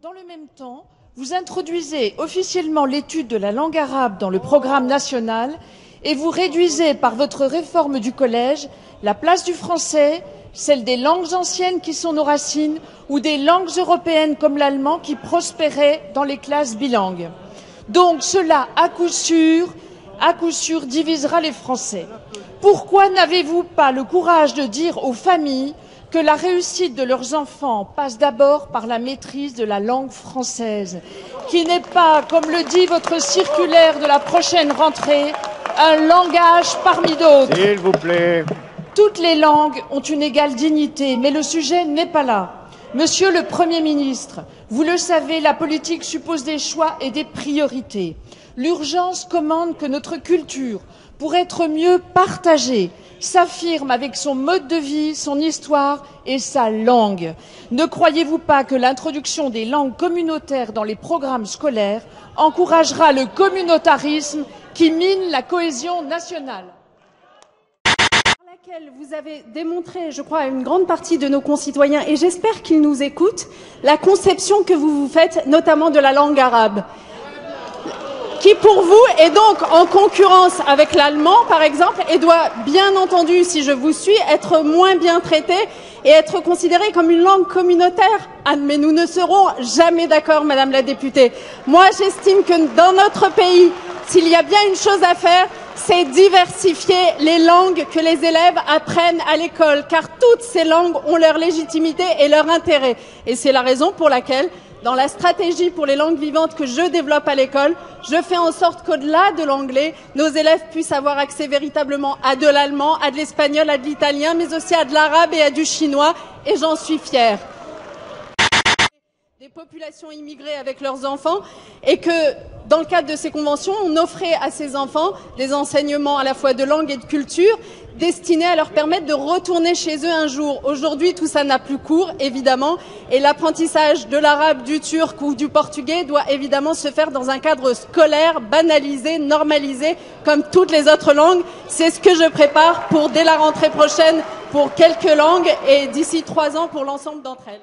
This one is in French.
Dans le même temps, vous introduisez officiellement l'étude de la langue arabe dans le programme national et vous réduisez par votre réforme du collège la place du français, celle des langues anciennes qui sont nos racines ou des langues européennes comme l'allemand qui prospéraient dans les classes bilingues. Donc cela, à coup sûr, divisera les Français. Pourquoi n'avez-vous pas le courage de dire aux familles que la réussite de leurs enfants passe d'abord par la maîtrise de la langue française, qui n'est pas, comme le dit votre circulaire de la prochaine rentrée, un langage parmi d'autres. S'il vous plaît. Toutes les langues ont une égale dignité, mais le sujet n'est pas là. Monsieur le Premier ministre, vous le savez, la politique suppose des choix et des priorités. L'urgence commande que notre culture, pour être mieux partagée, s'affirme avec son mode de vie, son histoire et sa langue. Ne croyez-vous pas que l'introduction des langues communautaires dans les programmes scolaires encouragera le communautarisme qui mine la cohésion nationale? Laquelle vous avez démontré, je crois, à une grande partie de nos concitoyens, et j'espère qu'ils nous écoutent, la conception que vous vous faites, notamment de la langue arabe, qui pour vous est donc en concurrence avec l'allemand, par exemple, et doit, bien entendu, si je vous suis, être moins bien traitée et être considérée comme une langue communautaire. Ah, mais nous ne serons jamais d'accord, Madame la députée. Moi, j'estime que dans notre pays, s'il y a bien une chose à faire, c'est diversifier les langues que les élèves apprennent à l'école, car toutes ces langues ont leur légitimité et leur intérêt. Et c'est la raison pour laquelle, dans la stratégie pour les langues vivantes que je développe à l'école, je fais en sorte qu'au-delà de l'anglais, nos élèves puissent avoir accès véritablement à de l'allemand, à de l'espagnol, à de l'italien, mais aussi à de l'arabe et à du chinois, et j'en suis fière. Des populations immigrées avec leurs enfants, et que dans le cadre de ces conventions, on offrait à ces enfants des enseignements à la fois de langue et de culture destinés à leur permettre de retourner chez eux un jour. Aujourd'hui, tout ça n'a plus cours, évidemment, et l'apprentissage de l'arabe, du turc ou du portugais doit évidemment se faire dans un cadre scolaire, banalisé, normalisé, comme toutes les autres langues. C'est ce que je prépare pour dès la rentrée prochaine pour quelques langues et d'ici 3 ans pour l'ensemble d'entre elles.